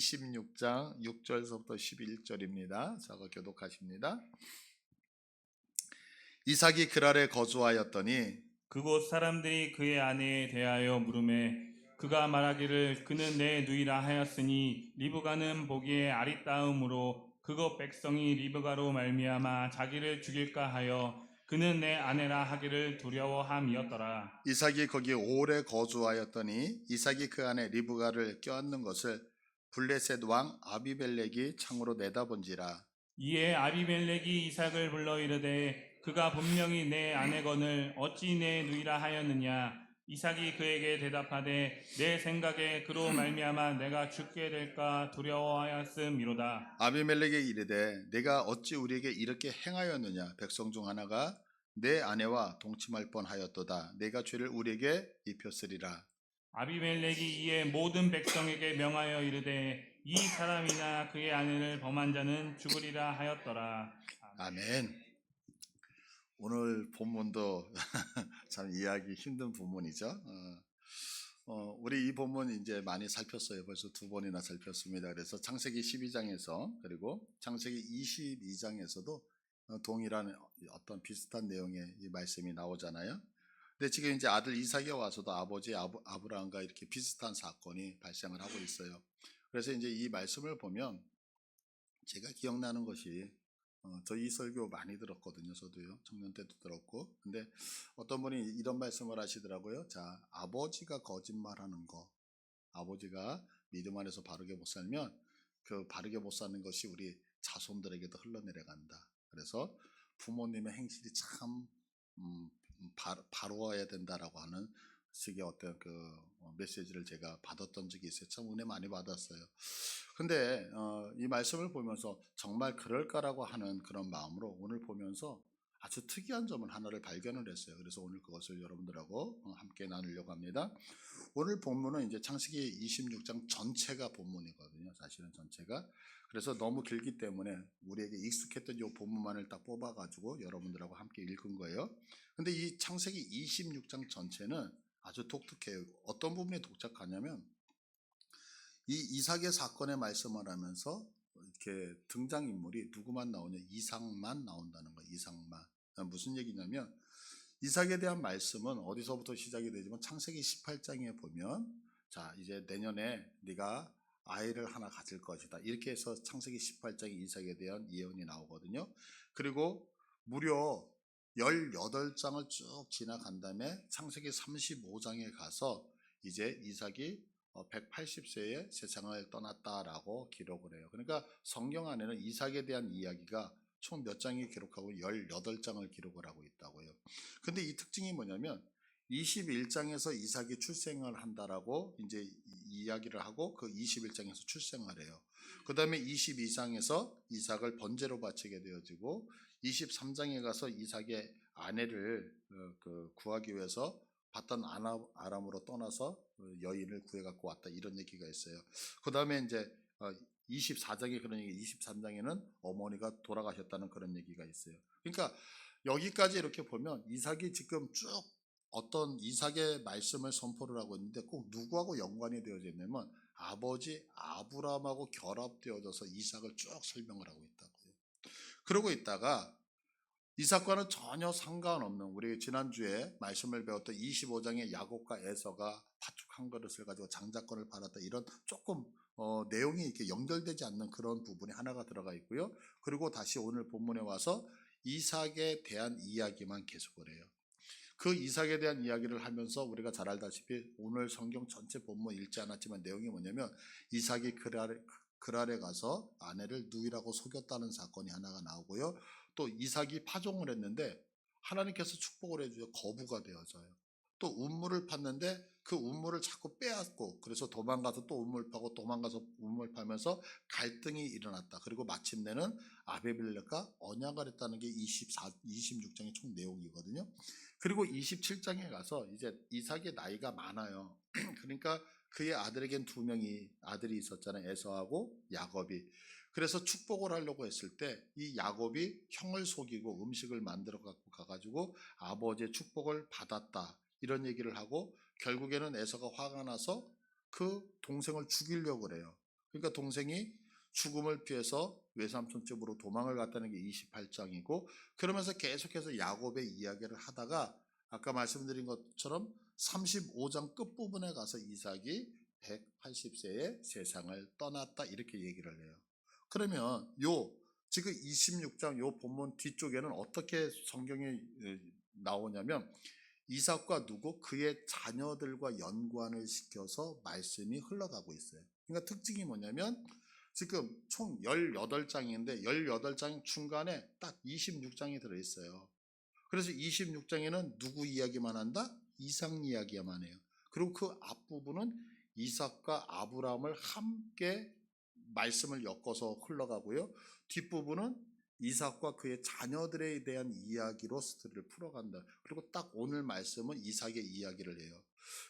26장 6절서부터 11절입니다. 저거 교독하십니다. 이삭이 그랄에 거주하였더니 그곳 사람들이 그의 아내에 대하여 물으매 그가 말하기를 그는 내 누이라 하였으니 리브가는 보기에 아리따움으로 그곳 백성이 리브가로 말미암아 자기를 죽일까 하여 그는 내 아내라 하기를 두려워함이었더라. 이삭이 거기 오래 거주하였더니 이삭이 그 안에 리브가를 껴안는 것을 블레셋 왕 아비멜렉이 창으로 내다본지라. 이에 아비멜렉이 이삭을 불러 이르되 그가 분명히 내 아내거늘 어찌 내 누이라 하였느냐. 이삭이 그에게 대답하되 내 생각에 그로 말미암아 내가 죽게 될까 두려워하였음이로다. 아비멜렉에게 이르되 내가 어찌 우리에게 이렇게 행하였느냐. 백성 중 하나가 내 아내와 동침할 뻔하였도다. 내가 죄를 우리에게 입혔으리라. 아비멜렉이 이에 모든 백성에게 명하여 이르되 이 사람이나 그의 아내를 범한 자는 죽으리라 하였더라. 아멘. 오늘 본문도 참 이해하기 힘든 본문이죠. 우리 이 본문 이제 많이 살폈어요. 벌써 2번이나 살폈습니다. 그래서 창세기 12장에서 그리고 창세기 22장에서도 동일한 어떤 비슷한 내용의 이 말씀이 나오잖아요. 근데 지금 이제 아들 이삭이 와서도 아버지 아브라함과 이렇게 비슷한 사건이 발생을 하고 있어요. 그래서 이제 이 말씀을 보면 제가 기억나는 것이 저희 이 설교 많이 들었거든요. 저도요. 청년 때도 들었고. 근데 어떤 분이 이런 말씀을 하시더라고요. 자, 아버지가 거짓말하는 거, 아버지가 믿음 안에서 바르게 못 살면 그 바르게 못 사는 것이 우리 자손들에게도 흘러내려간다. 그래서 부모님의 행실이 참 바로워야 된다라고 하는 식의 어떤 그 메시지를 제가 받았던 적이 있어요. 참 은혜 많이 받았어요. 근데 이 말씀을 보면서 정말 그럴까라고 하는 그런 마음으로 오늘 보면서 아주 특이한 점을 하나를 발견을 했어요. 그래서 오늘 그것을 여러분들하고 함께 나누려고 합니다. 오늘 본문은 이제 창세기 26장 전체가 본문이거든요. 사실은 전체가. 그래서 너무 길기 때문에 우리에게 익숙했던 이 본문만을 딱 뽑아가지고 여러분들하고 함께 읽은 거예요. 근데 이 창세기 26장 전체는 아주 독특해요. 어떤 부분이 독특하냐면 이 이삭의 사건에 말씀을 하면서 이렇게 등장인물이 누구만 나오냐? 이삭만 나온다는 거예요. 이삭만. 무슨 얘기냐면 이삭에 대한 말씀은 어디서부터 시작이 되지만 창세기 18장에 보면 자 이제 내년에 네가 아이를 하나 가질 것이다. 이렇게 해서 창세기 18장에 이삭에 대한 예언이 나오거든요. 그리고 무려 18장을 쭉 지나간 다음에 창세기 35장에 가서 이제 이삭이 180세에 세상을 떠났다라고 기록을 해요. 그러니까 성경 안에는 이삭에 대한 이야기가 총 몇 장이 기록하고 18장을 기록을 하고 있다고요. 근데 이 특징이 뭐냐면 21장에서 이삭이 출생을 한다라고 이제 이야기를 하고 그 21장에서 출생을 해요. 그 다음에 22장에서 이삭을 번제로 바치게 되어지고 23장에 가서 이삭의 아내를 구하기 위해서 봤던 아람으로 떠나서 여인을 구해갖고 왔다 이런 얘기가 있어요. 그 다음에 이제 24장에 그런 얘기, 23장에는 어머니가 돌아가셨다는 그런 얘기가 있어요. 그러니까 여기까지 이렇게 보면 이삭이 지금 쭉 어떤 이삭의 말씀을 선포를 하고 있는데 꼭 누구하고 연관이 되어져 있냐면 아버지 아브라함하고 결합되어져서 이삭을 쭉 설명을 하고 있다고요. 그러고 있다가 이삭과는 전혀 상관없는 우리 지난주에 말씀을 배웠던 25장의 야곱과 에서가 팥죽 한 그릇을 가지고 장자권을 받았다 이런 조금 내용이 이렇게 연결되지 않는 그런 부분이 하나가 들어가 있고요. 그리고 다시 오늘 본문에 와서 이삭에 대한 이야기만 계속을 해요. 그 이삭에 대한 이야기를 하면서 우리가 잘 알다시피 오늘 성경 전체 본문 읽지 않았지만 내용이 뭐냐면 이삭이 그랄에 가서 아내를 누이라고 속였다는 사건이 하나가 나오고요. 또 이삭이 파종을 했는데 하나님께서 축복을 해주어 거부가 되어져요. 또 운물을 팠는데 그 운물을 자꾸 빼앗고 그래서 도망가서 또 운물 파고 도망가서 운물 파면서 갈등이 일어났다. 그리고 마침내는 아비멜렉과 언약을 했다는 게 26장의 총 내용이거든요. 그리고 27장에 가서 이제 이삭의 나이가 많아요. 그러니까 그의 아들에겐 2명이 아들이 있었잖아요. 에서하고 야곱이. 그래서 축복을 하려고 했을 때 이 야곱이 형을 속이고 음식을 만들어 갖고 가가지고 아버지의 축복을 받았다. 이런 얘기를 하고 결국에는 에서가 화가 나서 그 동생을 죽이려고 그래요. 그러니까 동생이 죽음을 피해서 외삼촌 집으로 도망을 갔다는 게 28장이고, 그러면서 계속해서 야곱의 이야기를 하다가 아까 말씀드린 것처럼 35장 끝부분에 가서 이삭이 180세에 세상을 떠났다 이렇게 얘기를 해요. 그러면 지금 26장 요 본문 뒤쪽에는 어떻게 성경에 나오냐면 이삭과 누구 그의 자녀들과 연관을 시켜서 말씀이 흘러가고 있어요. 그러니까 특징이 뭐냐면 지금 총 18장인데 18장 중간에 딱 26장이 들어있어요. 그래서 26장에는 누구 이야기만 한다? 이삭 이야기만 해요. 그리고 그 앞부분은 이삭과 아브라함을 함께 말씀을 엮어서 흘러가고요. 뒷부분은 이삭과 그의 자녀들에 대한 이야기로 스토리를 풀어간다. 그리고 딱 오늘 말씀은 이삭의 이야기를 해요.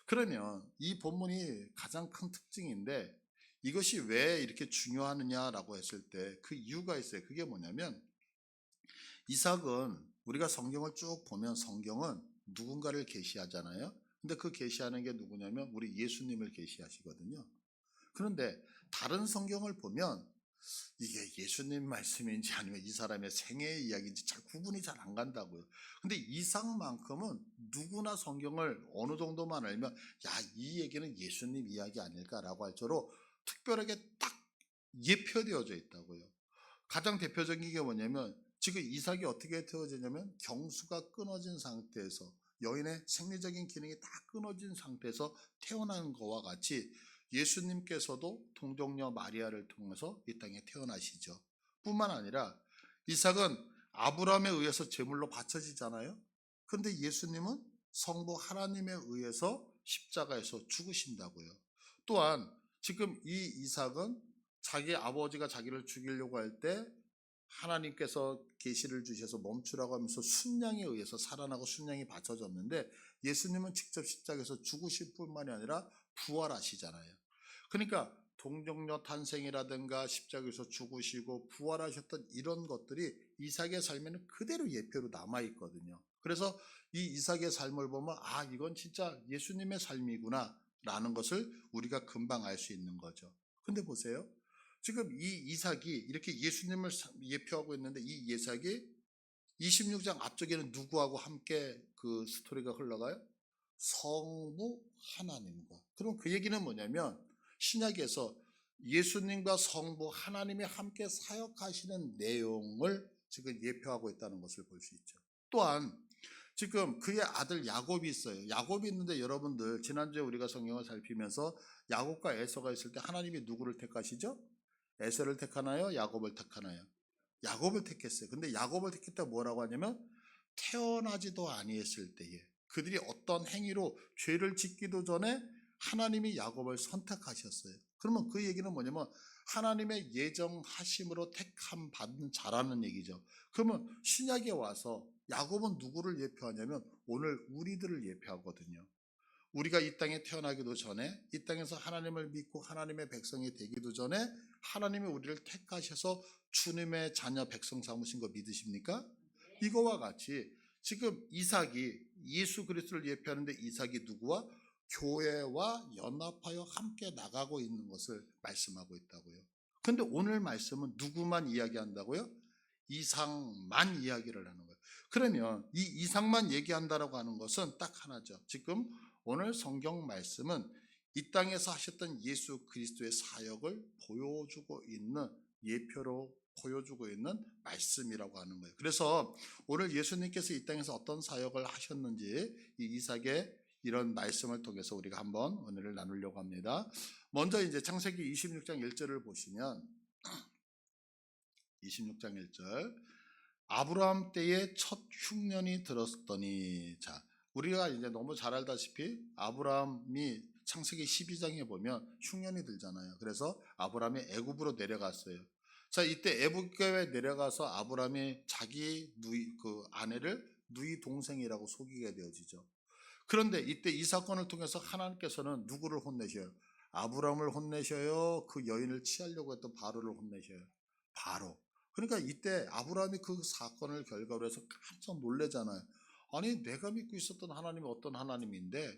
그러면 이 본문이 가장 큰 특징인데 이것이 왜 이렇게 중요하느냐라고 했을 때 그 이유가 있어요. 그게 뭐냐면 이삭은 우리가 성경을 쭉 보면 성경은 누군가를 계시하잖아요. 근데 그 계시하는 게 누구냐면 우리 예수님을 계시하시거든요. 그런데 다른 성경을 보면 이게 예수님 말씀인지 아니면 이 사람의 생애의 이야기인지 잘 구분이 잘 안 간다고요. 근데 이삭만큼은 누구나 성경을 어느 정도만 알면 이 얘기는 예수님 이야기 아닐까라고 할 정도로 특별하게 딱 예표되어져 있다고요. 가장 대표적인 게 뭐냐면 지금 이삭이 어떻게 태어지냐면 경수가 끊어진 상태에서 여인의 생리적인 기능이 다 끊어진 상태에서 태어난 것과 같이 예수님께서도 동정녀 마리아를 통해서 이 땅에 태어나시죠. 뿐만 아니라 이삭은 아브라함에 의해서 제물로 바쳐지잖아요. 그런데 예수님은 성부 하나님에 의해서 십자가에서 죽으신다고요. 또한 지금 이 이삭은 자기 아버지가 자기를 죽이려고 할 때 하나님께서 계시를 주셔서 멈추라고 하면서 순양에 의해서 살아나고 순양이 바쳐졌는데 예수님은 직접 십자가에서 죽으실 뿐만이 아니라 부활하시잖아요. 그러니까 동정녀 탄생이라든가 십자가에서 죽으시고 부활하셨던 이런 것들이 이삭의 삶에는 그대로 예표로 남아있거든요. 그래서 이 이삭의 삶을 보면 이건 진짜 예수님의 삶이구나 라는 것을 우리가 금방 알 수 있는 거죠. 근데 보세요. 지금 이 이삭이 이렇게 예수님을 예표하고 있는데 이 이삭이 26장 앞쪽에는 누구하고 함께 그 스토리가 흘러가요? 성부 하나님과. 그럼 그 얘기는 뭐냐면 신약에서 예수님과 성부 하나님이 함께 사역하시는 내용을 지금 예표하고 있다는 것을 볼 수 있죠. 또한 지금 그의 아들 야곱이 있어요. 야곱이 있는데 여러분들 지난주에 우리가 성경을 살피면서 야곱과 에서가 있을 때 하나님이 누구를 택하시죠? 에서를 택하나요? 야곱을 택하나요? 야곱을 택했어요. 근데 야곱을 택했다 뭐라고 하냐면 태어나지도 아니했을 때에 그들이 어떤 행위로 죄를 짓기도 전에 하나님이 야곱을 선택하셨어요. 그러면 그 얘기는 뭐냐면 하나님의 예정하심으로 택함 받은 자라는 얘기죠. 그러면 신약에 와서 야곱은 누구를 예표하냐면 오늘 우리들을 예표하거든요. 우리가 이 땅에 태어나기도 전에 이 땅에서 하나님을 믿고 하나님의 백성이 되기도 전에 하나님이 우리를 택하셔서 주님의 자녀 백성 삼으신 거 믿으십니까? 이거와 같이 지금 이삭이 예수 그리스도를 예표하는데 이삭이 누구와? 교회와 연합하여 함께 나가고 있는 것을 말씀하고 있다고요. 근데 오늘 말씀은 누구만 이야기한다고요? 이삭만 이야기를 하는 거예요. 그러면 이 이삭만 얘기한다라고 하는 것은 딱 하나죠. 지금 오늘 성경 말씀은 이 땅에서 하셨던 예수 그리스도의 사역을 보여주고 있는 예표로 보여주고 있는 말씀이라고 하는 거예요. 그래서 오늘 예수님께서 이 땅에서 어떤 사역을 하셨는지 이 이삭의 이런 말씀을 통해서 우리가 한번 오늘을 나누려고 합니다. 먼저 이제 창세기 26장 1절을 보시면 26장 1절 아브라함 때에 첫 흉년이 들었더니 자 우리가 이제 너무 잘 알다시피 아브라함이 창세기 12장에 보면 흉년이 들잖아요. 그래서 아브라함이 애굽으로 내려갔어요. 자 이때 애굽에 내려가서 아브라함이 자기 그 아내를 누이 동생이라고 속이게 되어지죠. 그런데 이때 이 사건을 통해서 하나님께서는 누구를 혼내셔요? 아브라함을 혼내셔요? 그 여인을 취하려고 했던 바로를 혼내셔요? 바로. 그러니까 이때 아브라함이 그 사건을 결과로 해서 깜짝 놀래잖아요. 아니 내가 믿고 있었던 하나님이 어떤 하나님인데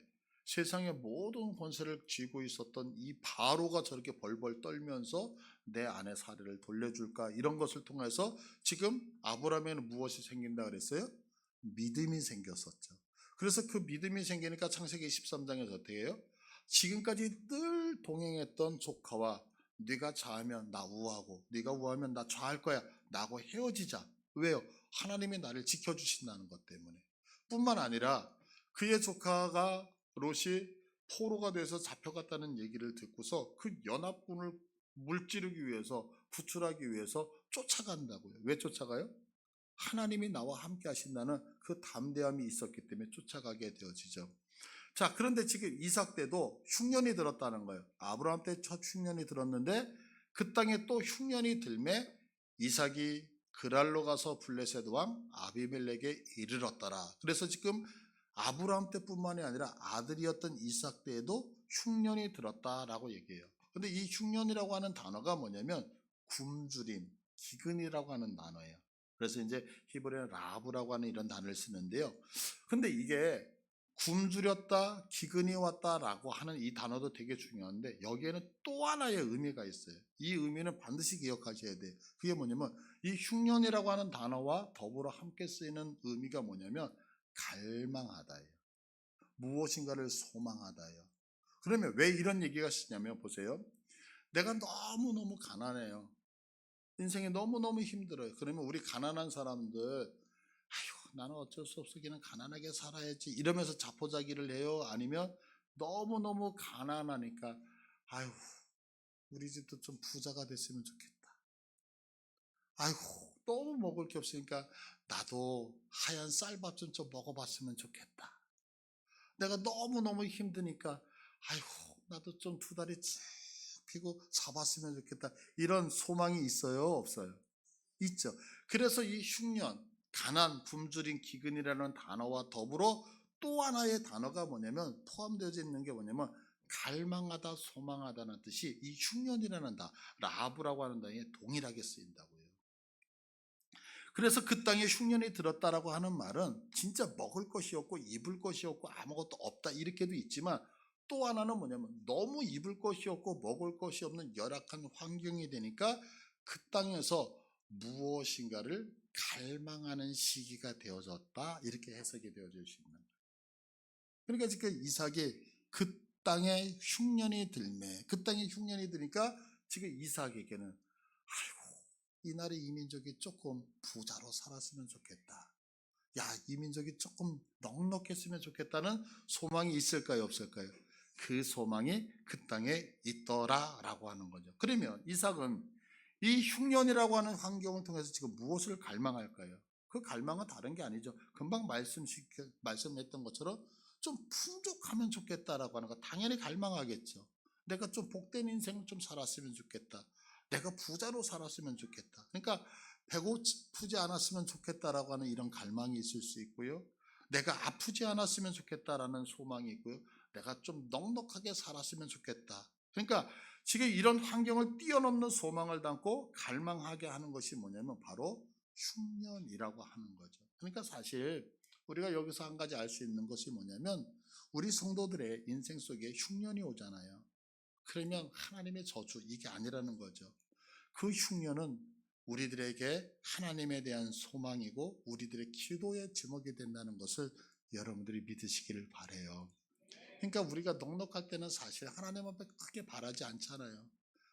세상의 모든 권세를 쥐고 있었던 이 바로가 저렇게 벌벌 떨면서 내 아내 사례를 돌려줄까, 이런 것을 통해서 지금 아브라함에는 무엇이 생긴다 그랬어요? 믿음이 생겼었죠. 그래서 그 믿음이 생기니까 창세기 13장에서 어떻게 해요? 지금까지 늘 동행했던 조카와 네가 좌하면 나 우하고 네가 우하면 나 좌할 거야 라고 헤어지자. 왜요? 하나님이 나를 지켜주신다는 것 때문에. 뿐만 아니라 그의 조카가 롯이 포로가 돼서 잡혀갔다는 얘기를 듣고서 그 연합군을 물찌르기 위해서, 구출하기 위해서 쫓아간다고요. 왜 쫓아가요? 하나님이 나와 함께 하신다는 그 담대함이 있었기 때문에 쫓아가게 되어지죠. 자, 그런데 지금 이삭 때도 흉년이 들었다는 거예요. 아브라함 때 첫 흉년이 들었는데 그 땅에 또 흉년이 들매 이삭이 그랄로 가서 블레셋 왕 아비멜렉에 이르렀더라. 그래서 지금 아브라함 때뿐만이 아니라 아들이었던 이삭 때에도 흉년이 들었다라고 얘기해요. 근데 이 흉년이라고 하는 단어가 뭐냐면 굶주림, 기근이라고 하는 단어예요. 그래서 이제 히브리어 라브라고 하는 이런 단어를 쓰는데요. 근데 이게 굶주렸다, 기근이 왔다라고 하는 이 단어도 되게 중요한데 여기에는 또 하나의 의미가 있어요. 이 의미는 반드시 기억하셔야 돼요. 그게 뭐냐면 이 흉년이라고 하는 단어와 더불어 함께 쓰이는 의미가 뭐냐면 갈망하다예요. 무엇인가를 소망하다예요. 그러면 왜 이런 얘기가 쓰냐면 보세요. 내가 너무너무 가난해요. 인생이 너무너무 힘들어요. 그러면 우리 가난한 사람들, 아휴, 나는 어쩔 수 없어 그냥 가난하게 살아야지 이러면서 자포자기를 해요? 아니면 너무너무 가난하니까 아휴, 우리 집도 좀 부자가 됐으면 좋겠다. 아휴, 너무 먹을 게 없으니까 나도 하얀 쌀밥 좀 먹어봤으면 좋겠다. 내가 너무너무 힘드니까 아휴, 나도 좀 두 다리 쭉 펴고 사봤으면 좋겠다. 이런 소망이 있어요? 없어요? 있죠. 그래서 이 흉년, 가난, 굶주림, 기근이라는 단어와 더불어 또 하나의 단어가 뭐냐면 포함되어 있는 게 뭐냐면 갈망하다, 소망하다는 뜻이 이 흉년이라는 라브라고 하는 단어에 동일하게 쓰인다고요. 그래서 그 땅에 흉년이 들었다라고 하는 말은 진짜 먹을 것이 없고 입을 것이 없고 아무것도 없다 이렇게도 있지만 또 하나는 뭐냐면 너무 입을 것이 없고 먹을 것이 없는 열악한 환경이 되니까 그 땅에서 무엇인가를 갈망하는 시기가 되어졌다 이렇게 해석이 되어질 수 있는 거예요. 그러니까 지금 이삭이 그 땅에 흉년이 들매 그 땅에 흉년이 드니까 지금 이삭에게는 아이고 이날의 이민족이 조금 부자로 살았으면 좋겠다. 야, 이민족이 조금 넉넉했으면 좋겠다는 소망이 있을까요, 없을까요? 그 소망이 그 땅에 있더라라고 하는 거죠. 그러면 이삭은 이 흉년이라고 하는 환경을 통해서 지금 무엇을 갈망할까요? 그 갈망은 다른 게 아니죠. 금방 말씀했던 것처럼 좀 풍족하면 좋겠다라고 하는 거 당연히 갈망하겠죠. 내가 좀 복된 인생을 좀 살았으면 좋겠다. 내가 부자로 살았으면 좋겠다. 그러니까 배고프지 않았으면 좋겠다라고 하는 이런 갈망이 있을 수 있고요. 내가 아프지 않았으면 좋겠다라는 소망이 있고요. 내가 좀 넉넉하게 살았으면 좋겠다. 그러니까 지금 이런 환경을 뛰어넘는 소망을 담고 갈망하게 하는 것이 뭐냐면 바로 흉년이라고 하는 거죠. 그러니까 사실 우리가 여기서 한 가지 알 수 있는 것이 뭐냐면 우리 성도들의 인생 속에 흉년이 오잖아요. 그러면 하나님의 저주 이게 아니라는 거죠. 그 흉년은 우리들에게 하나님에 대한 소망이고 우리들의 기도의 제목이 된다는 것을 여러분들이 믿으시기를 바라요. 그러니까 우리가 넉넉할 때는 사실 하나님 앞에 크게 바라지 않잖아요.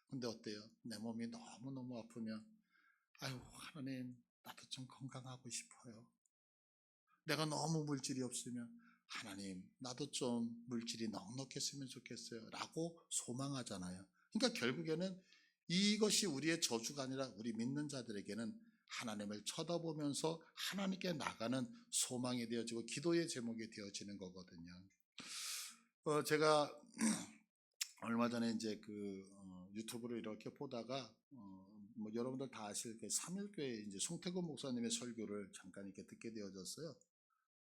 근데 어때요? 내 몸이 너무너무 아프면 아유 하나님 나도 좀 건강하고 싶어요. 내가 너무 물질이 없으면 하나님 나도 좀 물질이 넉넉했으면 좋겠어요 라고 소망하잖아요. 그러니까 결국에는 이것이 우리의 저주가 아니라 우리 믿는 자들에게는 하나님을 쳐다보면서 하나님께 나가는 소망이 되어지고 기도의 제목이 되어지는 거거든요. 제가 얼마 전에 이제 유튜브를 이렇게 보다가 뭐 여러분들 다 아실 그 삼일교회 이제 송태근 목사님의 설교를 잠깐 이렇게 듣게 되어졌어요.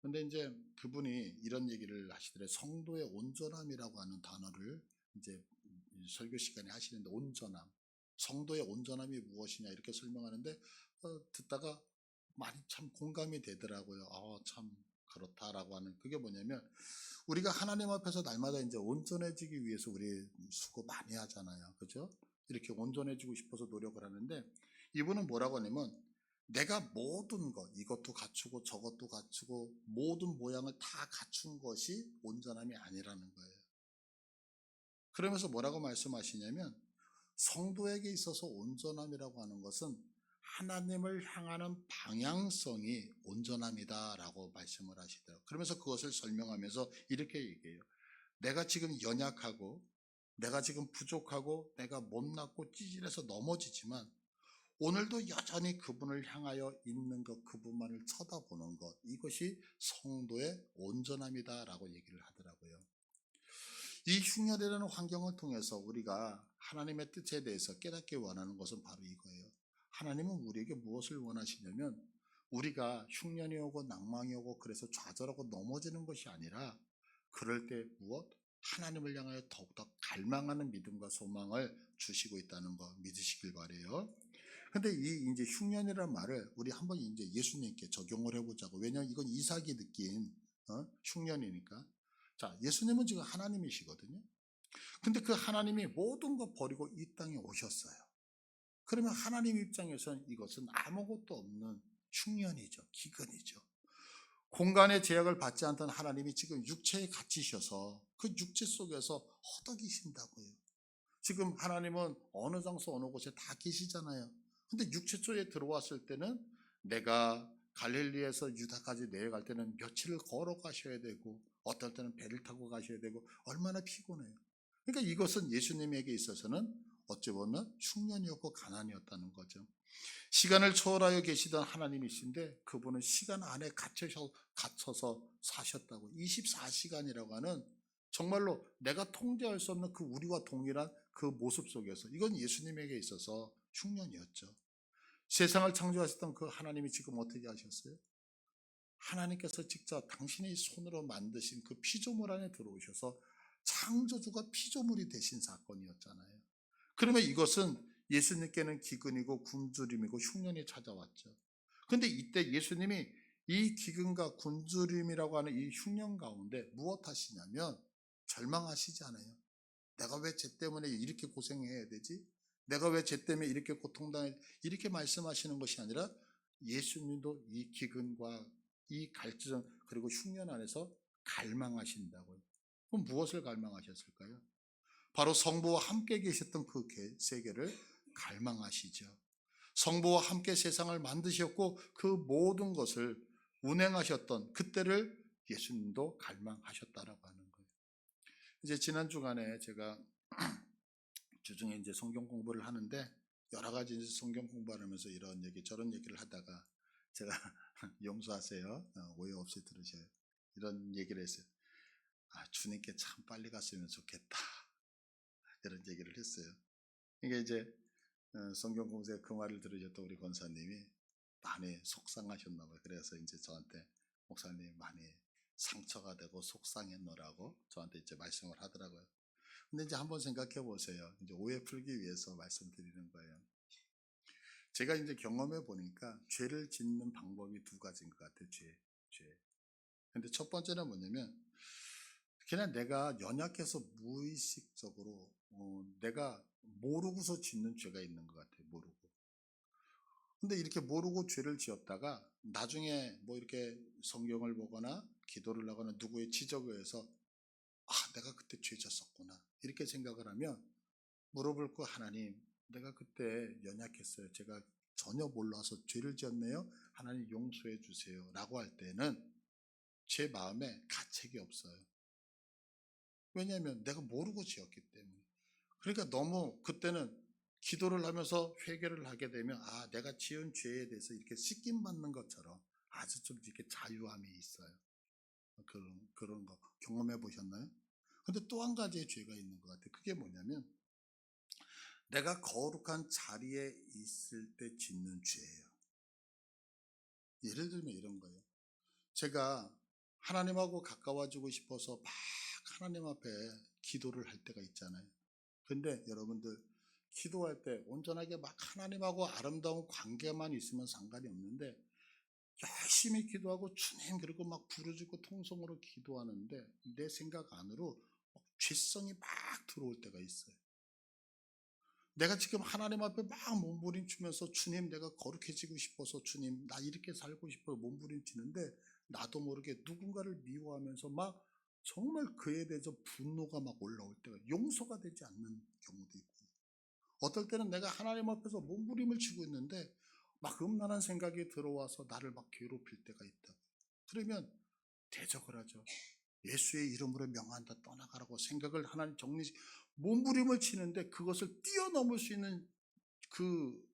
근데 이제 그분이 이런 얘기를 하시더래요. 성도의 온전함이라고 하는 단어를 이제 설교 시간에 하시는데 온전함, 성도의 온전함이 무엇이냐 이렇게 설명하는데 듣다가 많이 참 공감이 되더라고요. 참 그렇다라고 하는 그게 뭐냐면 우리가 하나님 앞에서 날마다 이제 온전해지기 위해서 우리 수고 많이 하잖아요. 그죠? 이렇게 온전해지고 싶어서 노력을 하는데 이분은 뭐라고 하냐면 내가 모든 것, 이것도 갖추고 저것도 갖추고 모든 모양을 다 갖춘 것이 온전함이 아니라는 거예요. 그러면서 뭐라고 말씀하시냐면 성도에게 있어서 온전함이라고 하는 것은 하나님을 향하는 방향성이 온전함이다라고 말씀을 하시더라고요. 그러면서 그것을 설명하면서 이렇게 얘기해요. 내가 지금 연약하고 내가 지금 부족하고 내가 못났고 찌질해서 넘어지지만 오늘도 여전히 그분을 향하여 있는 것, 그분만을 쳐다보는 것, 이것이 성도의 온전함이다라고 얘기를 하더라고요. 이 흉년이라는 환경을 통해서 우리가 하나님의 뜻에 대해서 깨닫기 원하는 것은 바로 이거예요. 하나님은 우리에게 무엇을 원하시냐면 우리가 흉년이 오고 낭망이 오고 그래서 좌절하고 넘어지는 것이 아니라 그럴 때 무엇? 하나님을 향하여 더욱더 갈망하는 믿음과 소망을 주시고 있다는 거 믿으시길 바래요. 근데 이 이제 흉년이라는 말을 우리 한번 이제 예수님께 적용을 해보자고. 왜냐하면 이건 이삭이 느낀 흉년이니까. 자, 예수님은 지금 하나님이시거든요. 근데 그 하나님이 모든 것 버리고 이 땅에 오셨어요. 그러면 하나님 입장에서는 이것은 아무것도 없는 흉년이죠. 기근이죠. 공간의 제약을 받지 않던 하나님이 지금 육체에 갇히셔서 그 육체 속에서 허덕이신다고요. 지금 하나님은 어느 장소 어느 곳에 다 계시잖아요. 근데 육체 속에 들어왔을 때는 내가 갈릴리에서 유다까지 내려갈 때는 며칠을 걸어가셔야 되고 어떨 때는 배를 타고 가셔야 되고 얼마나 피곤해요. 그러니까 이것은 예수님에게 있어서는 어찌 보면 흉년이었고 가난이었다는 거죠. 시간을 초월하여 계시던 하나님이신데 그분은 시간 안에 갇혀서 사셨다고. 24시간이라고 하는 정말로 내가 통제할 수 없는 그 우리와 동일한 그 모습 속에서 이건 예수님에게 있어서 흉년이었죠. 세상을 창조하셨던 그 하나님이 지금 어떻게 하셨어요? 하나님께서 직접 당신의 손으로 만드신 그 피조물 안에 들어오셔서 창조주가 피조물이 되신 사건이었잖아요. 그러면 이것은 예수님께는 기근이고 굶주림이고 흉년이 찾아왔죠. 근데 이때 예수님이 이 기근과 굶주림이라고 하는 이 흉년 가운데 무엇 하시냐면 절망하시지 않아요. 내가 왜 쟤 때문에 이렇게 고생해야 되지? 내가 왜 쟤 때문에 이렇게 고통당해? 이렇게 말씀하시는 것이 아니라 예수님도 이 기근과 이 갈증 그리고 흉년 안에서 갈망하신다고요. 그럼 무엇을 갈망하셨을까요? 바로 성부와 함께 계셨던 그 세계를 갈망하시죠. 성부와 함께 세상을 만드셨고 그 모든 것을 운행하셨던 그때를 예수님도 갈망하셨다라고 하는 거예요. 이제 지난 주간에 제가 주중에 이제 성경 공부를 하는데 여러 가지 이제 성경 공부하면서 이런 얘기 저런 얘기를 하다가 제가 용서하세요. 오해 없이 들으셔요. 이런 얘기를 했어요. 아, 주님께 참 빨리 갔으면 좋겠다. 이런 얘기를 했어요. 이게 이제 성경 공부에 그 말을 들으셨던 우리 권사님이 많이 속상하셨나 봐요. 그래서 이제 저한테 목사님 많이 상처가 되고 속상했노라고 저한테 이제 말씀을 하더라고요. 근데 이제 한번 생각해 보세요. 이제 오해 풀기 위해서 말씀드리는 거예요. 제가 이제 경험해 보니까 죄를 짓는 방법이 두 가지인 것 같아요. 죄. 근데 첫 번째는 뭐냐면 그냥 내가 연약해서 무의식적으로 내가 모르고서 짓는 죄가 있는 것 같아요. 모르고. 근데 이렇게 모르고 죄를 지었다가 나중에 뭐 이렇게 성경을 보거나 기도를 하거나 누구의 지적에 의해서 아, 내가 그때 죄 졌었구나. 이렇게 생각을 하면 물어볼 거 하나님, 내가 그때 연약했어요. 제가 전혀 몰라서 죄를 지었네요. 하나님 용서해 주세요. 라고 할 때는 제 마음에 가책이 없어요. 왜냐하면 내가 모르고 지었기 때문에. 그러니까 너무 그때는 기도를 하면서 회개를 하게 되면 아, 내가 지은 죄에 대해서 이렇게 씻김 받는 것처럼 아주 좀 이렇게 자유함이 있어요. 그런 거 경험해 보셨나요? 근데 또 한 가지의 죄가 있는 것 같아요. 그게 뭐냐면 내가 거룩한 자리에 있을 때 짓는 죄예요. 예를 들면 이런 거예요. 제가 하나님하고 가까워지고 싶어서 막 하나님 앞에 기도를 할 때가 있잖아요. 근데 여러분들 기도할 때 온전하게 막 하나님하고 아름다운 관계만 있으면 상관이 없는데 열심히 기도하고 주님 그리고 막 부르짖고 통성으로 기도하는데 내 생각 안으로 죄성이 막 들어올 때가 있어요. 내가 지금 하나님 앞에 막 몸부림치면서 주님 내가 거룩해지고 싶어서 주님 나 이렇게 살고 싶어 몸부림치는데 나도 모르게 누군가를 미워하면서 막 정말 그에 대해서 분노가 막 올라올 때가 용서가 되지 않는 경우도 있고 어떨 때는 내가 하나님 앞에서 몸부림을 치고 있는데 막 음란한 생각이 들어와서 나를 막 괴롭힐 때가 있다. 그러면 대적을 하죠. 예수의 이름으로 명한다 떠나가라고 생각을 하나님 정리 몸부림을 치는데 그것을 뛰어넘을 수 있는 그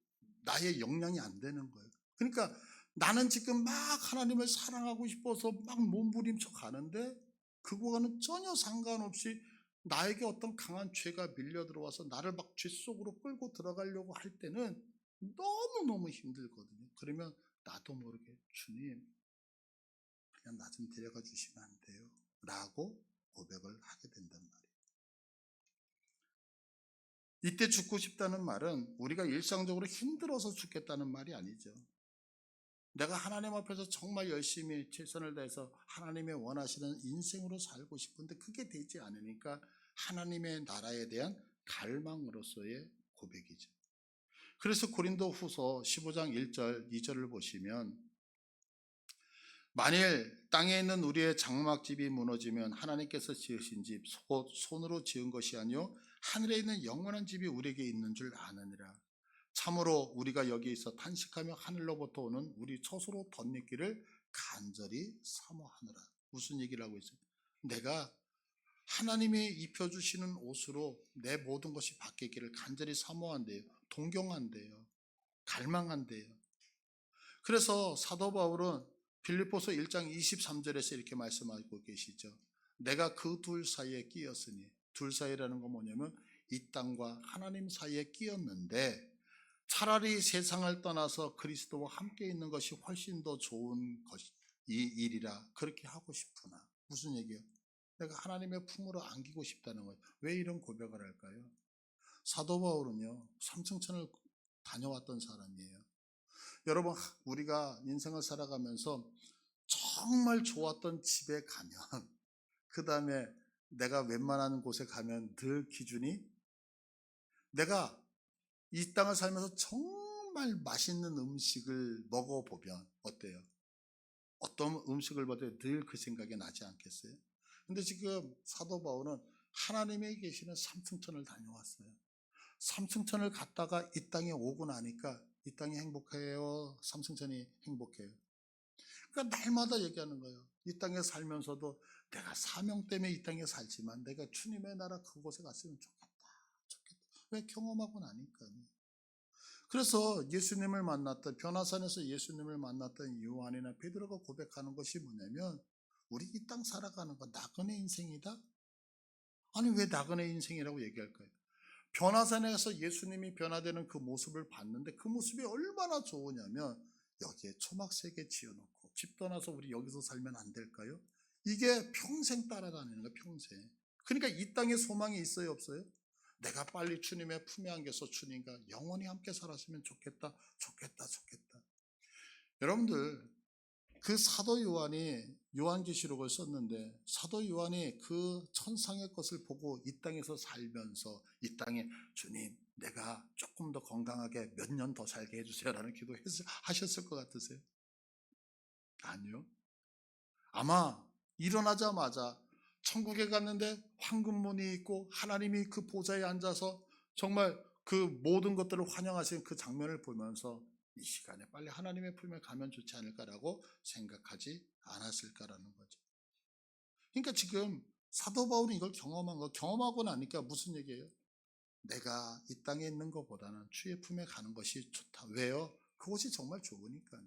나의 역량이 안 되는 거예요. 그러니까 나는 지금 막 하나님을 사랑하고 싶어서 막 몸부림쳐 가는데 그거와는 전혀 상관없이 나에게 어떤 강한 죄가 밀려 들어와서 나를 막 죄 속으로 끌고 들어가려고 할 때는 너무너무 힘들거든요. 그러면 나도 모르게 주님 그냥 나 좀 데려가 주시면 안 돼요? 라고 고백을 하게 된단 말이에요. 이때 죽고 싶다는 말은 우리가 일상적으로 힘들어서 죽겠다는 말이 아니죠. 내가 하나님 앞에서 정말 열심히 최선을 다해서 하나님의 원하시는 인생으로 살고 싶은데 그게 되지 않으니까 하나님의 나라에 대한 갈망으로서의 고백이죠. 그래서 고린도 후서 15장 1절 2절을 보시면 만일 땅에 있는 우리의 장막집이 무너지면 하나님께서 지으신 집 손으로 지은 것이 아니요 하늘에 있는 영원한 집이 우리에게 있는 줄 아느니라. 참으로 우리가 여기 있어 탄식하며 하늘로부터 오는 우리 처소로 덧입기를 간절히 사모하느라. 무슨 얘기를 하고 있어요? 내가 하나님이 입혀주시는 옷으로 내 모든 것이 바뀌기를 간절히 사모한대요. 동경한대요. 갈망한대요. 그래서 사도 바울은 빌립보서 1장 23절에서 이렇게 말씀하고 계시죠. 내가 그 둘 사이에 끼었으니 둘 사이라는 건 뭐냐면 이 땅과 하나님 사이에 끼었는데 차라리 세상을 떠나서 그리스도와 함께 있는 것이 훨씬 더 좋은 것이 이 일이라 그렇게 하고 싶구나. 무슨 얘기예요? 내가 하나님의 품으로 안기고 싶다는 거예요. 왜 이런 고백을 할까요? 사도 바울은요 3층천을 다녀왔던 사람이에요. 여러분 우리가 인생을 살아가면서 정말 좋았던 집에 가면 그 다음에 내가 웬만한 곳에 가면 늘 기준이 내가 이 땅을 살면서 정말 맛있는 음식을 먹어보면 어때요? 어떤 음식을 봐도 늘 그 생각이 나지 않겠어요? 근데 지금 사도 바울은 하나님이 계시는 삼층천을 다녀왔어요. 삼층천을 갔다가 이 땅에 오고 나니까 이 땅이 행복해요? 삼층천이 행복해요? 그러니까 날마다 얘기하는 거예요. 이 땅에 살면서도 내가 사명 때문에 이 땅에 살지만 내가 주님의 나라 그곳에 갔으면 좋겠다. 좋겠다. 왜 경험하고 나니까. 그래서 예수님을 만났던 변화산에서 예수님을 만났던 요한이나 베드로가 고백하는 것이 뭐냐면 우리 이 땅 살아가는 거 나그네 인생이다? 아니 왜 나그네 인생이라고 얘기할까요? 변화산에서 예수님이 변화되는 그 모습을 봤는데 그 모습이 얼마나 좋으냐면 여기에 초막 3개 지어놓고 집 떠나서 우리 여기서 살면 안 될까요? 이게 평생 따라다니는 거예요. 평생. 그러니까 이 땅에 소망이 있어요 없어요? 내가 빨리 주님의 품에 안겨서 주님과 영원히 함께 살았으면 좋겠다 좋겠다 좋겠다. 여러분들 그 사도 요한이 요한계시록을 썼는데 사도 요한이 그 천상의 것을 보고 이 땅에서 살면서 이 땅에 주님 내가 조금 더 건강하게 몇 년 더 살게 해주세요라는 기도 하셨을 것 같으세요? 아니요. 아마 일어나자마자 천국에 갔는데 황금문이 있고 하나님이 그 보좌에 앉아서 정말 그 모든 것들을 환영하시는 그 장면을 보면서 이 시간에 빨리 하나님의 품에 가면 좋지 않을까라고 생각하지 않았을까라는 거죠. 그러니까 지금 사도 바울이 이걸 경험하고 나니까 무슨 얘기예요? 내가 이 땅에 있는 것보다는 주의 품에 가는 것이 좋다. 왜요? 그것이 정말 좋으니까요.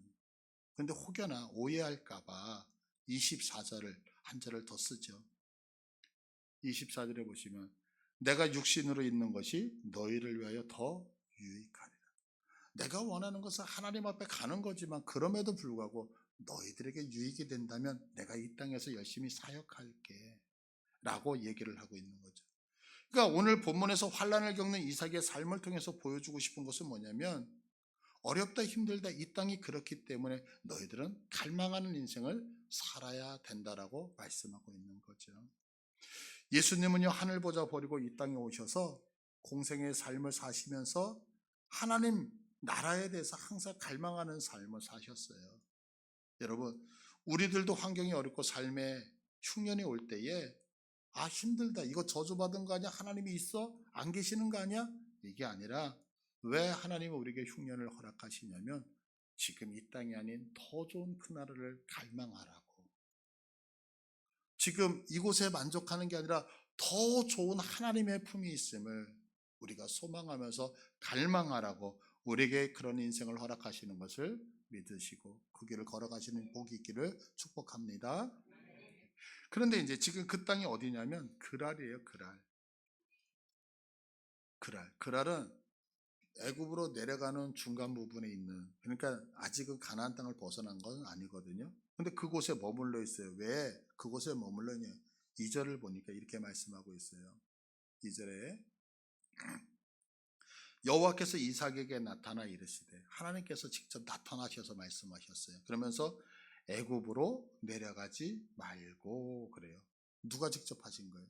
그런데 혹여나 오해할까봐 24절을 한 절을 더 쓰죠. 24절에 보시면 내가 육신으로 있는 것이 너희를 위하여 더 유익하리라. 내가 원하는 것은 하나님 앞에 가는 거지만 그럼에도 불구하고 너희들에게 유익이 된다면 내가 이 땅에서 열심히 사역할게 라고 얘기를 하고 있는 거죠. 그러니까 오늘 본문에서 환난을 겪는 이삭의 삶을 통해서 보여주고 싶은 것은 뭐냐면 어렵다 힘들다 이 땅이 그렇기 때문에 너희들은 갈망하는 인생을 살아야 된다라고 말씀하고 있는 거죠. 예수님은요, 하늘 보좌 버리고 이 땅에 오셔서 공생의 삶을 사시면서 하나님 나라에 대해서 항상 갈망하는 삶을 사셨어요. 여러분, 우리들도 환경이 어렵고 삶에 흉년이 올 때에 아 힘들다 이거 저주받은 거 아니야? 하나님이 있어? 안 계시는 거 아니야? 이게 아니라 왜 하나님은 우리에게 흉년을 허락하시냐면 지금 이 땅이 아닌 더 좋은 그날을 갈망하라고. 지금 이곳에 만족하는 게 아니라 더 좋은 하나님의 품이 있음을 우리가 소망하면서 갈망하라고 우리에게 그런 인생을 허락하시는 것을 믿으시고 그 길을 걸어가시는 복이 있기를 축복합니다. 그런데 이제 지금 그 땅이 어디냐면 그랄이에요. 그랄은 애굽으로 내려가는 중간 부분에 있는, 그러니까 아직은 가나안 땅을 벗어난 건 아니거든요. 근데 그곳에 머물러 있어요. 왜 그곳에 머물러 있냐? 2절을 보니까 이렇게 말씀하고 있어요. 2절에 여호와께서 이삭에게 나타나 이르시되, 하나님께서 직접 나타나셔서 말씀하셨어요. 그러면서 애굽으로 내려가지 말고 그래요. 누가 직접 하신 거예요?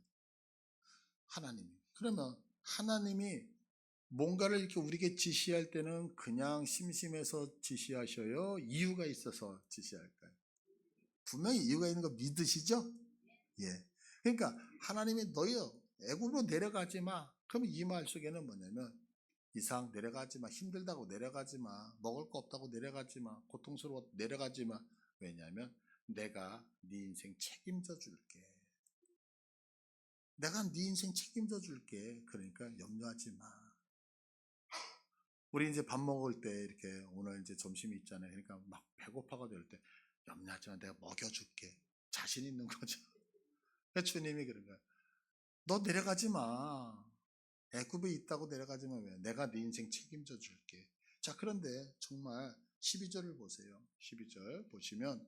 하나님이. 그러면 하나님이 뭔가를 이렇게 우리에게 지시할 때는 그냥 심심해서 지시하셔요? 이유가 있어서 지시할까요? 분명히 이유가 있는 거 믿으시죠? 예. 그러니까 하나님이 너희요 애굽으로 내려가지 마. 그러면 이 말 속에는 뭐냐면 이상 내려가지 마. 힘들다고 내려가지 마. 먹을 거 없다고 내려가지 마. 고통스러워 내려가지 마. 왜냐하면 내가 네 인생 책임져 줄게. 내가 네 인생 책임져 줄게. 그러니까 염려하지 마. 우리 이제 밥 먹을 때 이렇게 오늘 이제 점심이 있잖아요. 그러니까 막 배고파가 될 때 염려하지 마. 내가 먹여줄게. 자신 있는 거죠. 주님이 그런 거야. 너 내려가지 마. 애굽에 있다고 내려가지 마. 왜? 내가 네 인생 책임져 줄게. 자, 그런데 정말 12절을 보세요. 12절 보시면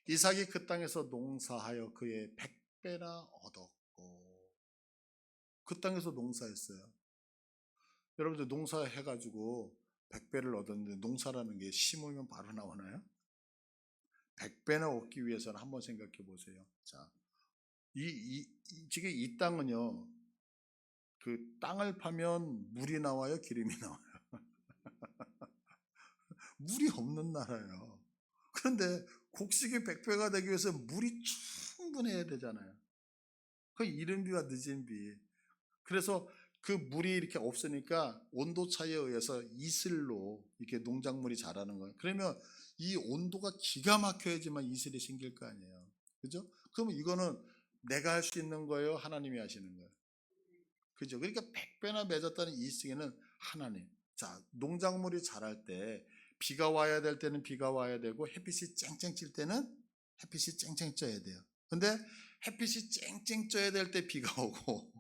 이삭이 그 땅에서 농사하여 그의 100배나 얻었고, 그 땅에서 농사했어요. 여러분들 농사해가지고 100배를 얻었는데 농사라는 게 심으면 바로 나오나요? 100배나 얻기 위해서는 한번 생각해 보세요. 자, 지금 이 땅은요, 그 땅을 파면 물이 나와요, 기름이 나와요? 물이 없는 나라예요. 그런데 곡식이 100배가 되기 위해서 물이 충분해야 되잖아요. 그 이른 비와 늦은 비. 그래서 그 물이 이렇게 없으니까 온도 차이에 의해서 이슬로 이렇게 농작물이 자라는 거예요. 그러면 이 온도가 기가 막혀야지만 이슬이 생길 거 아니에요. 그죠? 그러면 이거는 내가 할 수 있는 거예요? 하나님이 하시는 거예요? 그죠? 그러니까 100배나 맺었다는 이 승에는 하나님. 자, 농작물이 자랄 때 비가 와야 될 때는 비가 와야 되고 햇빛이 쨍쨍 찔 때는 햇빛이 쨍쨍 쪄야 돼요. 근데 햇빛이 쨍쨍 쪄야 될 때 비가 오고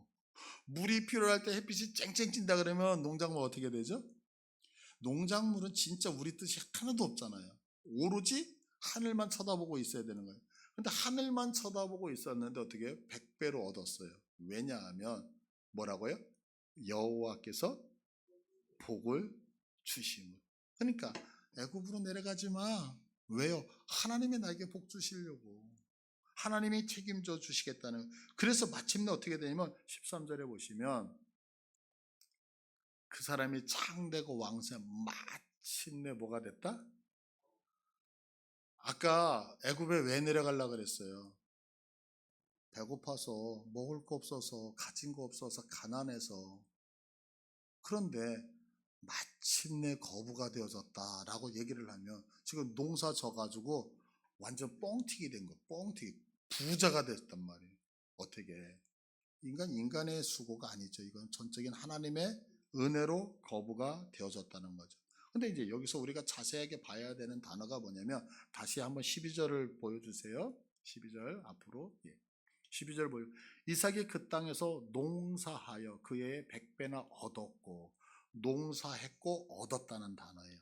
물이 필요할 때 햇빛이 쨍쨍 찐다 그러면 농작물 어떻게 되죠? 농작물은 진짜 우리 뜻이 하나도 없잖아요. 오로지 하늘만 쳐다보고 있어야 되는 거예요. 근데 하늘만 쳐다보고 있었는데 어떻게 100배로 얻었어요. 왜냐하면 뭐라고요? 여호와께서 복을 주심을. 그러니까 애굽으로 내려가지 마. 왜요? 하나님이 나에게 복 주시려고. 하나님이 책임져 주시겠다는. 그래서 마침내 어떻게 되냐면 13절에 보시면 그 사람이 창되고 왕세 마침내 뭐가 됐다? 아까 애굽에 왜 내려가려고 그랬어요? 배고파서 먹을 거 없어서 가진 거 없어서 가난해서. 그런데 마침내 거부가 되어졌다라고 얘기를 하면 지금 농사 져가지고 완전 뻥튀기 된 거, 뻥튀기 부자가 됐단 말이에요. 어떻게? 인간의 수고가 아니죠. 이건 전적인 하나님의 은혜로 거부가 되어졌다는 거죠. 근데 이제 여기서 우리가 자세하게 봐야 되는 단어가 뭐냐면 다시 한번 12절을 보여주세요. 12절 앞으로. 예. 12절 보여. 이삭이 그 땅에서 농사하여 그의 100배나 얻었고, 농사했고 얻었다는 단어예요.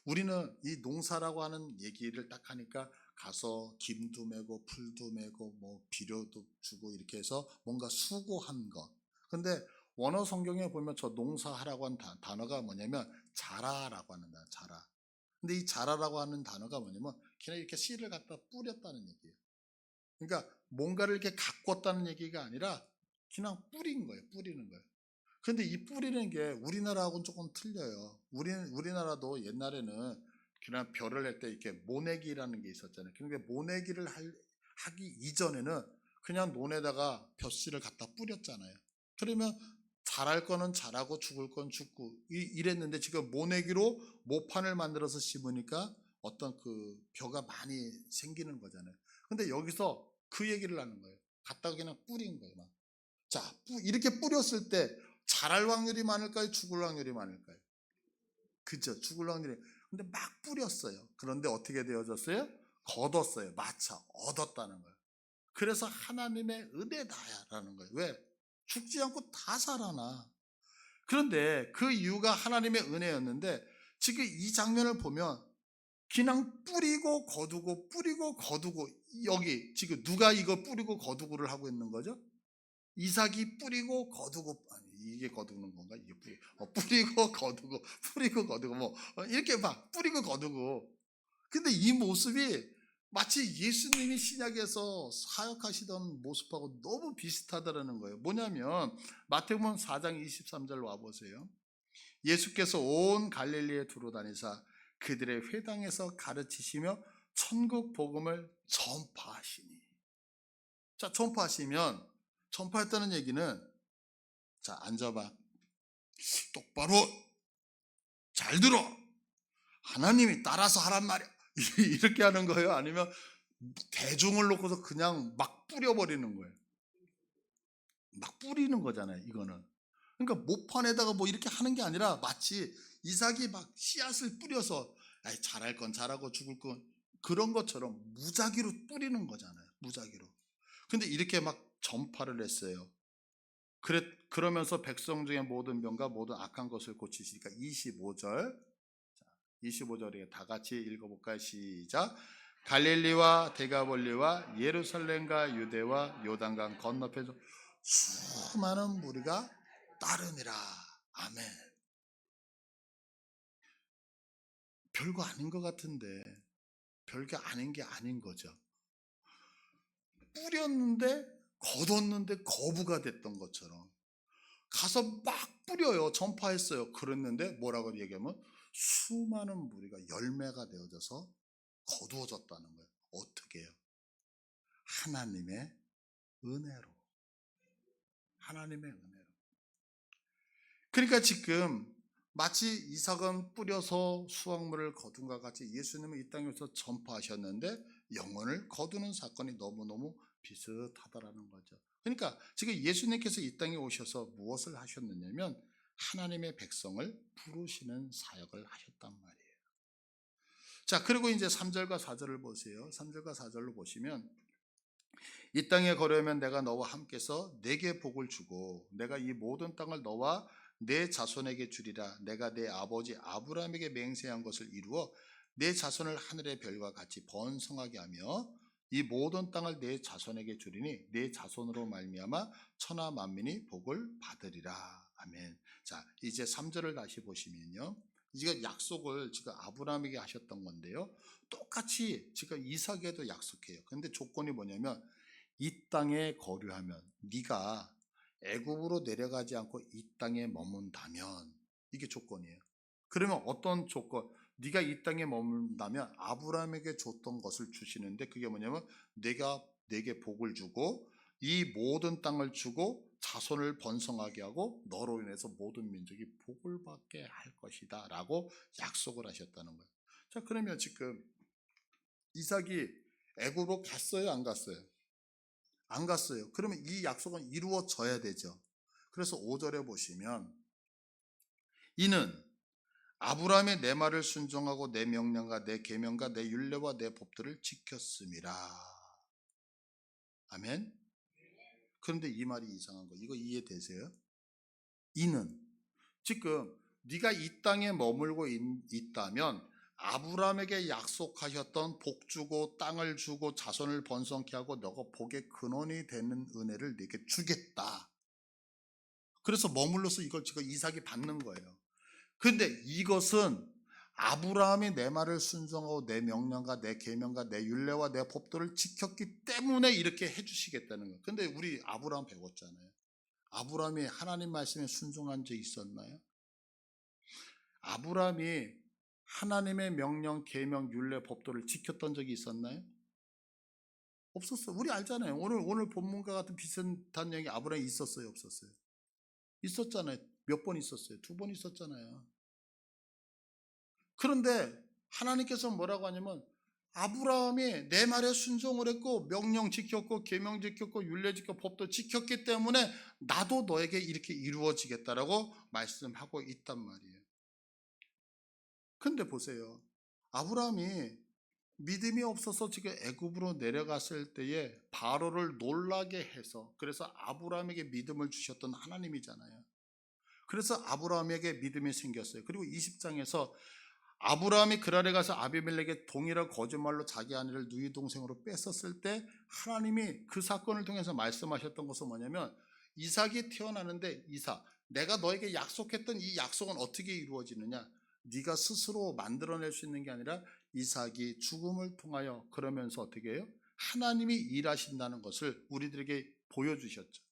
우리는 이 농사라고 하는 얘기를 딱 하니까 가서 김도 메고 풀도 메고 뭐 비료도 주고 이렇게 해서 뭔가 수고한 것. 근데 원어 성경에 보면 저 농사하라고 한 단어가 뭐냐면 자라라고 하는 단어, 자라. 근데 이 자라라고 하는 단어가 뭐냐면 그냥 이렇게 씨를 갖다 뿌렸다는 얘기예요. 그러니까 뭔가를 이렇게 가꿨다는 얘기가 아니라 그냥 뿌린 거예요. 뿌리는 거예요. 근데 이 뿌리는 게 우리나라하고는 조금 틀려요. 우리나라도 옛날에는 그냥 벼를 낼 때 이렇게 모내기라는 게 있었잖아요. 그러니까 모내기를 하기 이전에는 그냥 논에다가 벼씨를 갖다 뿌렸잖아요. 그러면 자랄 거는 자라고 죽을 건 죽고 이랬는데 지금 모내기로 모판을 만들어서 심으니까 어떤 그 벼가 많이 생기는 거잖아요. 근데 여기서 그 얘기를 하는 거예요. 갖다가 그냥 뿌린 거예요. 막. 자, 이렇게 뿌렸을 때 자랄 확률이 많을까요? 죽을 확률이 많을까요? 그죠. 죽을 확률이. 근데 막 뿌렸어요. 그런데 어떻게 되어졌어요? 걷었어요. 마차. 얻었다는 거예요. 그래서 하나님의 은혜다라는 거예요. 왜? 죽지 않고 다 살아나. 그런데 그 이유가 하나님의 은혜였는데 지금 이 장면을 보면 그냥 뿌리고 거두고 뿌리고 거두고 여기 지금 누가 이거 뿌리고 거두고를 하고 있는 거죠? 이삭이 뿌리고 거두고 아니 이게 거두는 건가? 이게 뿌리고 거두고 뿌리고 거두고 뭐 이렇게 막 뿌리고 거두고 근데 이 모습이 마치 예수님이 신약에서 사역하시던 모습하고 너무 비슷하다라는 거예요. 뭐냐면 마태복음 4장 23절 와보세요. 예수께서 온 갈릴리에 두루 다니사 그들의 회당에서 가르치시며 천국 복음을 전파하시니. 자, 전파했다는 얘기는 자, 앉아봐. 똑바로 잘 들어. 하나님이 따라서 하란 말이야. 이렇게 하는 거예요? 아니면 대중을 놓고서 그냥 막 뿌려버리는 거예요? 막 뿌리는 거잖아요, 이거는. 그러니까 모판에다가 뭐 이렇게 하는 게 아니라 마치 이삭이 막 씨앗을 뿌려서 잘할 건 잘하고 죽을 건 그런 것처럼 무작위로 뿌리는 거잖아요. 무작위로. 근데 이렇게 막 전파를 했어요. 그러면서 백성 중에 모든 병과 모든 악한 것을 고치시니까 25절에 다 같이 읽어볼까요? 시작. 갈릴리와 데가볼리와 예루살렘과 유대와 요단강 건너편에서 수많은 무리가 따르니라. 아멘. 별거 아닌 것 같은데 별게 아닌 게 아닌 거죠. 뿌렸는데 거뒀는데 거부가 됐던 것처럼 가서 막 뿌려요. 전파했어요. 그랬는데 뭐라고 얘기하면 수많은 무리가 열매가 되어져서 거두어졌다는 거예요. 어떻게 해요? 하나님의 은혜로. 하나님의 은혜로. 그러니까 지금 마치 이삭은 뿌려서 수확물을 거둔 것 같이 예수님은 이 땅에서 전파하셨는데 영혼을 거두는 사건이 너무너무 비슷하다라는 거죠. 그러니까 지금 예수님께서 이 땅에 오셔서 무엇을 하셨느냐면 하나님의 백성을 부르시는 사역을 하셨단 말이에요. 자, 그리고 이제 3절과 4절을 보세요. 3절과 4절로 보시면 이 땅에 거려면 내가 너와 함께서 내게 복을 주고 내가 이 모든 땅을 너와 내 자손에게 주리라. 내가 내 아버지 아브라함에게 맹세한 것을 이루어 내 자손을 하늘의 별과 같이 번성하게 하며 이 모든 땅을 내 자손에게 주리니 내 자손으로 말미암아 천하 만민이 복을 받으리라. 아멘. 자, 이제 3절을 다시 보시면요. 이제 약속을 지금 아브라함에게 하셨던 건데요. 똑같이 지금 이삭에도 약속해요. 근데 조건이 뭐냐면 이 땅에 거류하면 네가 애굽으로 내려가지 않고 이 땅에 머문다면 이게 조건이에요. 그러면 어떤 조건? 네가 이 땅에 머문다면 아브라함에게 줬던 것을 주시는데 그게 뭐냐면 내가 내게 복을 주고 이 모든 땅을 주고 자손을 번성하게 하고 너로 인해서 모든 민족이 복을 받게 할 것이다 라고 약속을 하셨다는 거예요. 자, 그러면 지금 이삭이 애굽으로 갔어요? 안 갔어요? 안 갔어요. 그러면 이 약속은 이루어져야 되죠. 그래서 5절에 보시면 이는 아브라함의 내 말을 순종하고 내 명령과 내 계명과 내 율례와 내 법들을 지켰음이라. 아멘. 그런데 이 말이 이상한 거. 이거 이해되세요? 이는 지금 네가 이 땅에 머물고 있다면 아브라함에게 약속하셨던 복 주고 땅을 주고 자손을 번성케 하고 너가 복의 근원이 되는 은혜를 네게 주겠다. 그래서 머물러서 이걸 지금 이삭이 받는 거예요. 그런데 이것은 아브라함이 내 말을 순종하고 내 명령과 내 계명과 내 율례와 내 법도를 지켰기 때문에 이렇게 해주시겠다는 거예요. 근데 우리 아브라함 배웠잖아요. 아브라함이 하나님 말씀에 순종한 적 있었나요? 아브라함이 하나님의 명령, 계명, 율례, 법도를 지켰던 적이 있었나요? 없었어요. 우리 알잖아요. 오늘 본문과 같은 비슷한 얘기 아브라함이 있었어요, 없었어요? 있었잖아요. 몇 번 있었어요? 2번 있었잖아요. 그런데 하나님께서 뭐라고 하냐면 아브라함이 내 말에 순종을 했고 명령 지켰고 계명 지켰고 율례 지켰고 법도 지켰기 때문에 나도 너에게 이렇게 이루어지겠다라고 말씀하고 있단 말이에요. 근데 보세요. 아브라함이 믿음이 없어서 지금 애굽으로 내려갔을 때에 바로를 놀라게 해서 그래서 아브라함에게 믿음을 주셨던 하나님이잖아요. 그래서 아브라함에게 믿음이 생겼어요. 그리고 20장에서 아브라함이 그랄에 가서 아비멜렉의 동일한 거짓말로 자기 아내를 누이 동생으로 뺐었을 때 하나님이 그 사건을 통해서 말씀하셨던 것은 뭐냐면 이삭이 태어나는데 이삭, 내가 너에게 약속했던 이 약속은 어떻게 이루어지느냐? 네가 스스로 만들어낼 수 있는 게 아니라 이삭이 죽음을 통하여 그러면서 어떻게 해요? 하나님이 일하신다는 것을 우리들에게 보여주셨죠.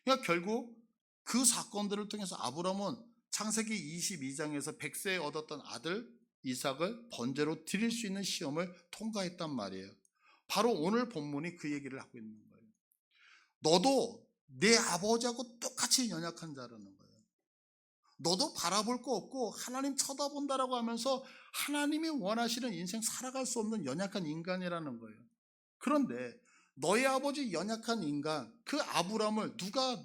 그러니까 결국 그 사건들을 통해서 아브라함은 창세기 22장에서 100세에 얻었던 아들 이삭을 번제로 드릴 수 있는 시험을 통과했단 말이에요. 바로 오늘 본문이 그 얘기를 하고 있는 거예요. 너도 내 아버지하고 똑같이 연약한 자라는 거예요. 너도 바라볼 거 없고 하나님 쳐다본다라고 하면서 하나님이 원하시는 인생 살아갈 수 없는 연약한 인간이라는 거예요. 그런데 너희 아버지 연약한 인간 그 아브라함을 누가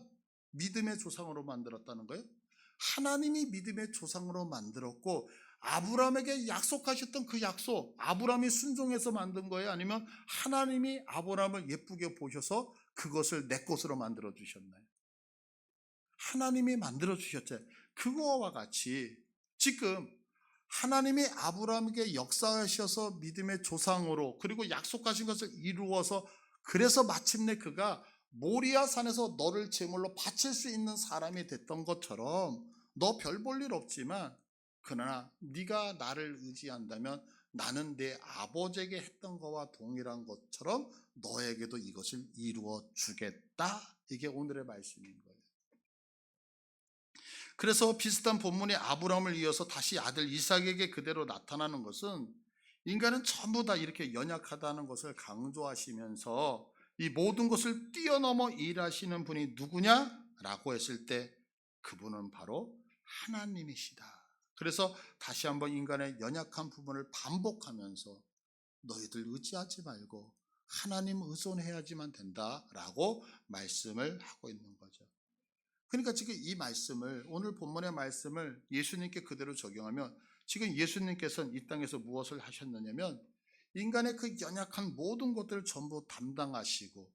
믿음의 조상으로 만들었다는 거예요? 하나님이 믿음의 조상으로 만들었고 아브라함에게 약속하셨던 그 약속 아브라함이 순종해서 만든 거예요? 아니면 하나님이 아브라함을 예쁘게 보셔서 그것을 내 것으로 만들어 주셨나요? 하나님이 만들어 주셨죠. 그거와 같이 지금 하나님이 아브라함에게 역사하셔서 믿음의 조상으로 그리고 약속하신 것을 이루어서 그래서 마침내 그가 모리아 산에서 너를 제물로 바칠 수 있는 사람이 됐던 것처럼 너 별 볼 일 없지만 그러나 네가 나를 의지한다면 나는 내 아버지에게 했던 것과 동일한 것처럼 너에게도 이것을 이루어 주겠다. 이게 오늘의 말씀인 거예요. 그래서 비슷한 본문의 아브라함을 이어서 다시 아들 이삭에게 그대로 나타나는 것은 인간은 전부 다 이렇게 연약하다는 것을 강조하시면서 이 모든 것을 뛰어넘어 일하시는 분이 누구냐라고 했을 때 그분은 바로 하나님이시다. 그래서 다시 한번 인간의 연약한 부분을 반복하면서 너희들 의지하지 말고 하나님 의존해야지만 된다라고 말씀을 하고 있는 거죠. 그러니까 지금 이 말씀을 오늘 본문의 말씀을 예수님께 그대로 적용하면 지금 예수님께서는 이 땅에서 무엇을 하셨느냐면 인간의 그 연약한 모든 것들을 전부 담당하시고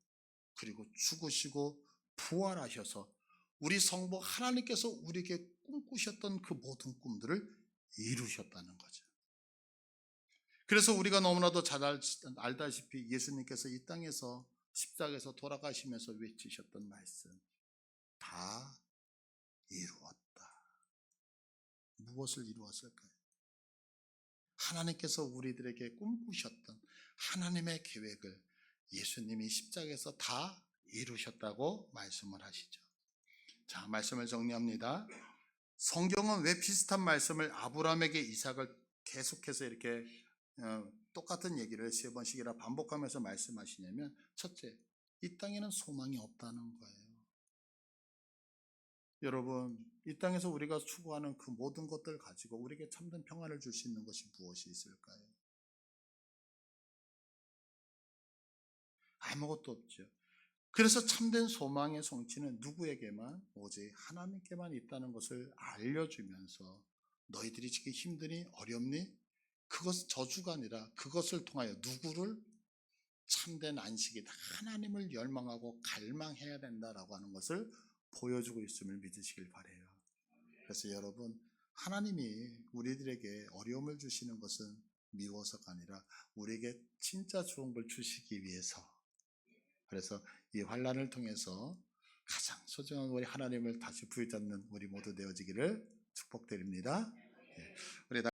그리고 죽으시고 부활하셔서 우리 성부 하나님께서 우리에게 꿈꾸셨던 그 모든 꿈들을 이루셨다는 거죠. 그래서 우리가 너무나도 잘 알다시피 예수님께서 이 땅에서 십자가에서 돌아가시면서 외치셨던 말씀 다 이루었다. 무엇을 이루었을까요? 하나님께서 우리들에게 꿈꾸셨던 하나님의 계획을 예수님이 십자가에서 다 이루셨다고 말씀을 하시죠. 자, 말씀을 정리합니다. 성경은 왜 비슷한 말씀을 아브라함에게 이삭을 계속해서 이렇게 똑같은 얘기를 3번씩이나 반복하면서 말씀하시냐면 첫째, 이 땅에는 소망이 없다는 거예요. 여러분, 이 땅에서 우리가 추구하는 그 모든 것들 가지고 우리에게 참된 평안을 줄 수 있는 것이 무엇이 있을까요? 아무것도 없죠. 그래서 참된 소망의 성취는 누구에게만 오직 하나님께만 있다는 것을 알려주면서 너희들이 지금 힘드니 어렵니? 그것은 저주가 아니라 그것을 통하여 누구를 참된 안식이다. 하나님을 열망하고 갈망해야 된다라고 하는 것을 보여주고 있음을 믿으시길 바라요. 그래서 여러분, 하나님이 우리들에게 어려움을 주시는 것은 미워서가 아니라 우리에게 진짜 좋은 걸 주시기 위해서. 그래서 이 환난을 통해서 가장 소중한 우리 하나님을 다시 붙잡는 우리 모두 되어지기를 축복드립니다. 예, 우리